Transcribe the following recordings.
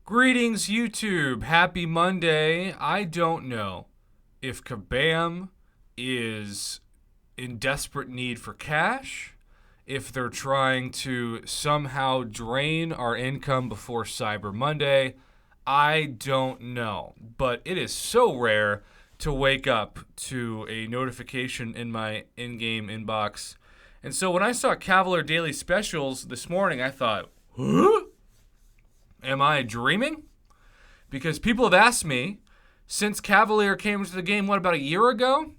Greetings, YouTube. Happy Monday. I don't know if Kabam is in desperate need for cash, if they're trying to somehow drain our income before Cyber Monday. I don't know. But it is so rare to wake up to a notification in my in-game inbox. And so when I saw Cavalier Daily Specials this morning, I thought, huh? Am I dreaming? Because people have asked me, since Cavalier came into the game, about a year ago?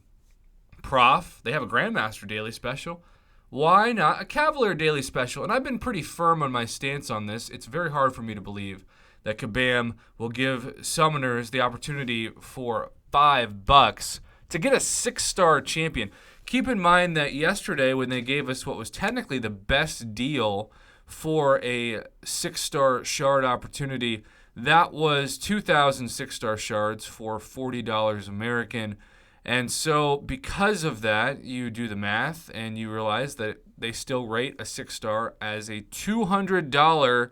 Prof, they have a Grandmaster Daily Special. Why not a Cavalier Daily Special? And I've been pretty firm on my stance on this. It's very hard for me to believe that Kabam will give summoners the opportunity for $5 to get a 6-star champion. Keep in mind that yesterday when they gave us what was technically the best deal for a 6-star shard opportunity, that was 2,000 6-star shards for $40 American. And so because of that, you do the math and you realize that they still rate a 6-star as a $200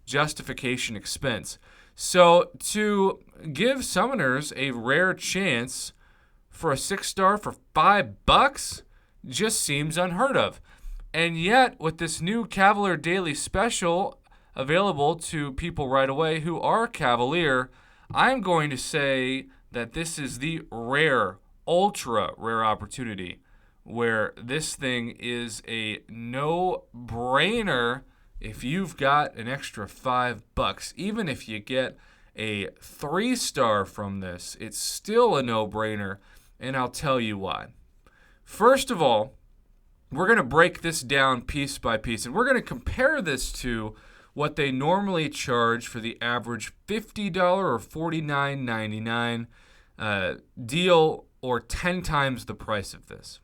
justification expense. So to give summoners a rare chance for a 6-star for $5 just seems unheard of. And yet, with this new Cavalier Daily Special available to people right away who are Cavalier, I'm going to say that this is the rare, ultra rare opportunity where this thing is a no-brainer if you've got an extra $5. Even if you get a 3-star from this, it's still a no-brainer, and I'll tell you why. First of all, we're going to break this down piece by piece, and we're going to compare this to what they normally charge for the average $50 or $49.99 deal, or 10 times the price of this.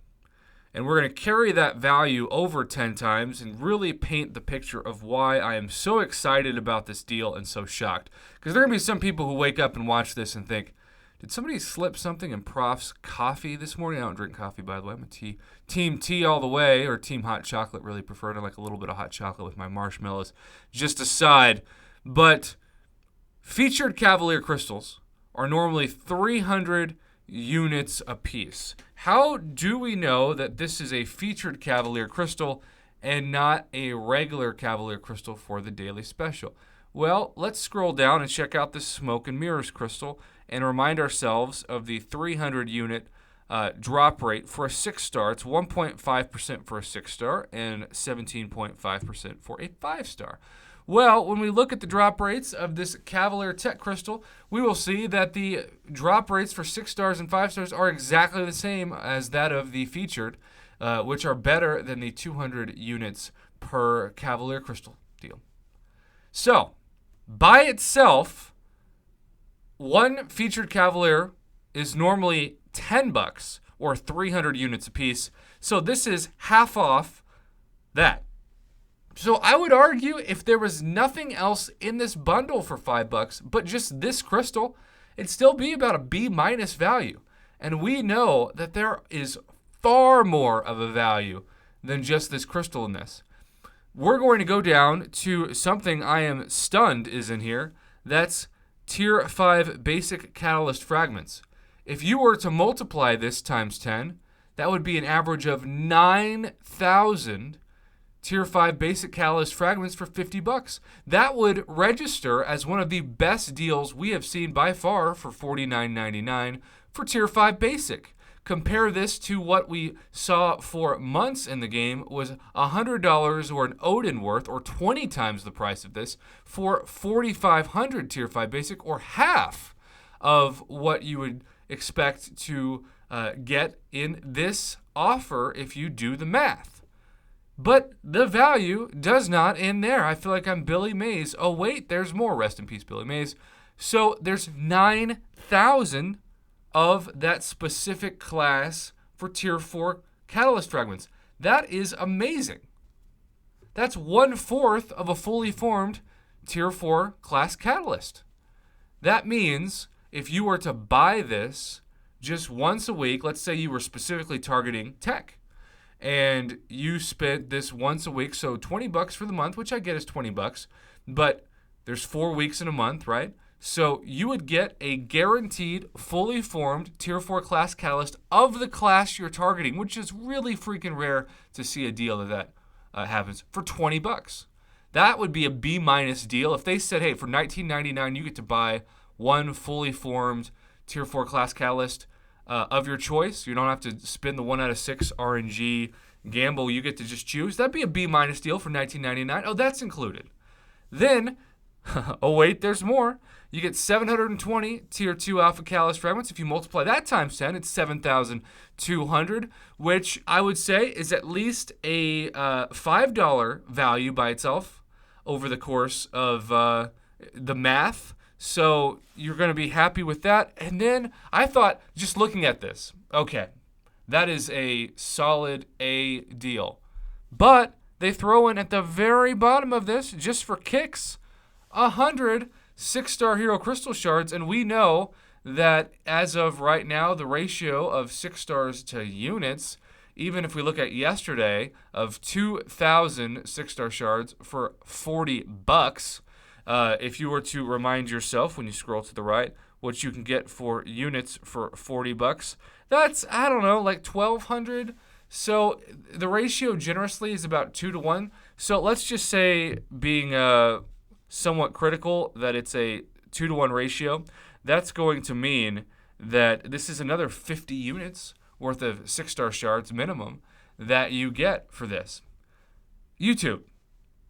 And we're going to carry that value over 10 times and really paint the picture of why I am so excited about this deal and so shocked. Because there are going to be some people who wake up and watch this and think, did somebody slip something in Prof's coffee this morning? I don't drink coffee, by the way. I'm a team tea all the way, or team hot chocolate, really preferred. I like a little bit of hot chocolate with my marshmallows. Just a side. But featured Cavalier crystals are normally 300 units apiece. How do we know that this is a featured Cavalier crystal and not a regular Cavalier crystal for the daily special? Well, let's scroll down and check out this Smoke and Mirrors crystal and remind ourselves of the 300 unit drop rate for a 6-star. It's 1.5% for a 6-star and 17.5% for a 5-star. Well, when we look at the drop rates of this Cavalier Tech crystal, we will see that the drop rates for 6-stars and 5-stars are exactly the same as that of the featured, which are better than the 200 units per Cavalier crystal deal. So, by itself, one featured Cavalier is normally $10 or 300 units apiece. So this is half off that. So I would argue if there was nothing else in this bundle for $5, but just this crystal, it'd still be about a B- value. And we know that there is far more of a value than just this crystal in this. We're going to go down to something I am stunned is in here. That's Tier 5 Basic Catalyst Fragments. If you were to multiply this times 10, that would be an average of 9,000 Tier 5 Basic Catalyst Fragments for $50. That would register as one of the best deals we have seen by far for $49.99 for Tier 5 Basic. Compare this to what we saw for months in the game was $100 or an Odin worth, or 20 times the price of this, for 4,500 Tier 5 Basic, or half of what you would expect to get in this offer if you do the math. But the value does not end there. I feel like I'm Billy Mays. Oh, wait, there's more. Rest in peace, Billy Mays. So there's 9,000 of that specific class for Tier 4 Catalyst Fragments. That is amazing. That's 1/4 of a fully formed Tier 4 class Catalyst. That means if you were to buy this just once a week, let's say you were specifically targeting tech, and you spent this once a week, so $20 for the month, which I get is $20, but There's 4 weeks in a month, right? So you would get a guaranteed, fully formed Tier 4 class catalyst of the class you're targeting, which is really freaking rare to see a deal that happens, for $20. That would be a B- deal. If they said, hey, for $19.99, you get to buy one fully formed Tier 4 class catalyst of your choice. You don't have to spin the 1 out of 6 RNG gamble. You get to just choose. That'd be a B- deal for $19.99. Oh, that's included. Then, oh wait, there's more. You get 720 Tier 2 Alpha Catalyst fragments. If you multiply that times 10, it's 7,200, which I would say is at least a $5 value by itself over the course of the math. So you're going to be happy with that. And then I thought, just looking at this, okay, that is a solid A deal. But they throw in at the very bottom of this, just for kicks, 100 6-star hero crystal shards, and we know that as of right now, the ratio of 6 stars to units, even if we look at yesterday, of 2,000 6-star shards for $40. If you were to remind yourself when you scroll to the right what you can get for units for $40, that's, I don't know, like 1,200. So the ratio generously is about 2 to 1. So let's just say, being somewhat critical, that it's a 2 to 1 ratio. That's going to mean that this is another 50 units worth of 6-star shards minimum that you get for this. YouTube,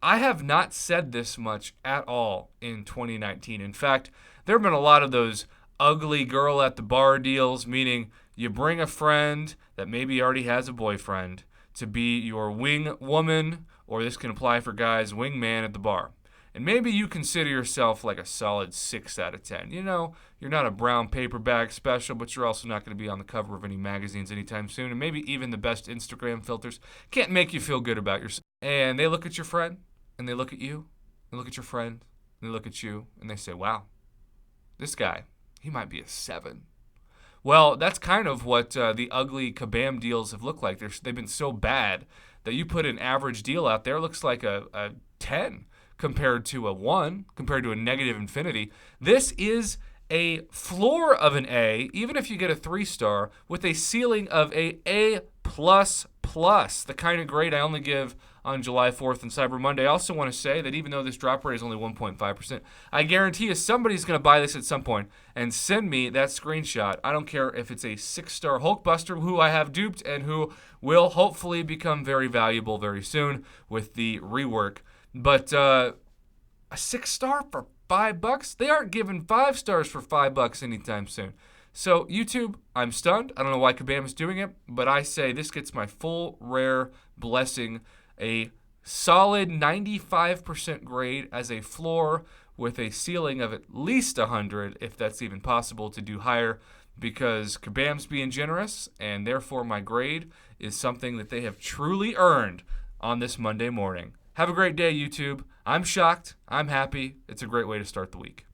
I have not said this much at all in 2019. In fact, there have been a lot of those ugly girl at the bar deals, meaning you bring a friend that maybe already has a boyfriend to be your wing woman, or this can apply for guys, wing man at the bar. And maybe you consider yourself like a solid 6 out of 10. You know, you're not a brown paper bag special, but you're also not going to be on the cover of any magazines anytime soon. And maybe even the best Instagram filters can't make you feel good about yourself. And they look at your friend, and they look at you, they look at your friend, and they look at you, and they say, wow, this guy, he might be a 7. Well, that's kind of what the ugly kabam deals have looked like. They've been so bad that you put an average deal out there, it looks like a 10. Compared to a 1, compared to a negative infinity. This is a floor of an A, even if you get a 3-star, with a ceiling of a A++, the kind of grade I only give on July 4th and Cyber Monday. I also want to say that even though this drop rate is only 1.5%, I guarantee you somebody's going to buy this at some point and send me that screenshot. I don't care if it's a 6-star Hulkbuster who I have duped and who will hopefully become very valuable very soon with the rework. But a 6-star for $5? They aren't giving 5 stars for $5 anytime soon. So YouTube, I'm stunned. I don't know why Kabam is doing it, but I say this gets my full rare blessing. A solid 95% grade as a floor with a ceiling of at least 100, if that's even possible to do higher, because Kabam's being generous, and therefore my grade is something that they have truly earned on this Monday morning. Have a great day, YouTube. I'm shocked. I'm happy. It's a great way to start the week.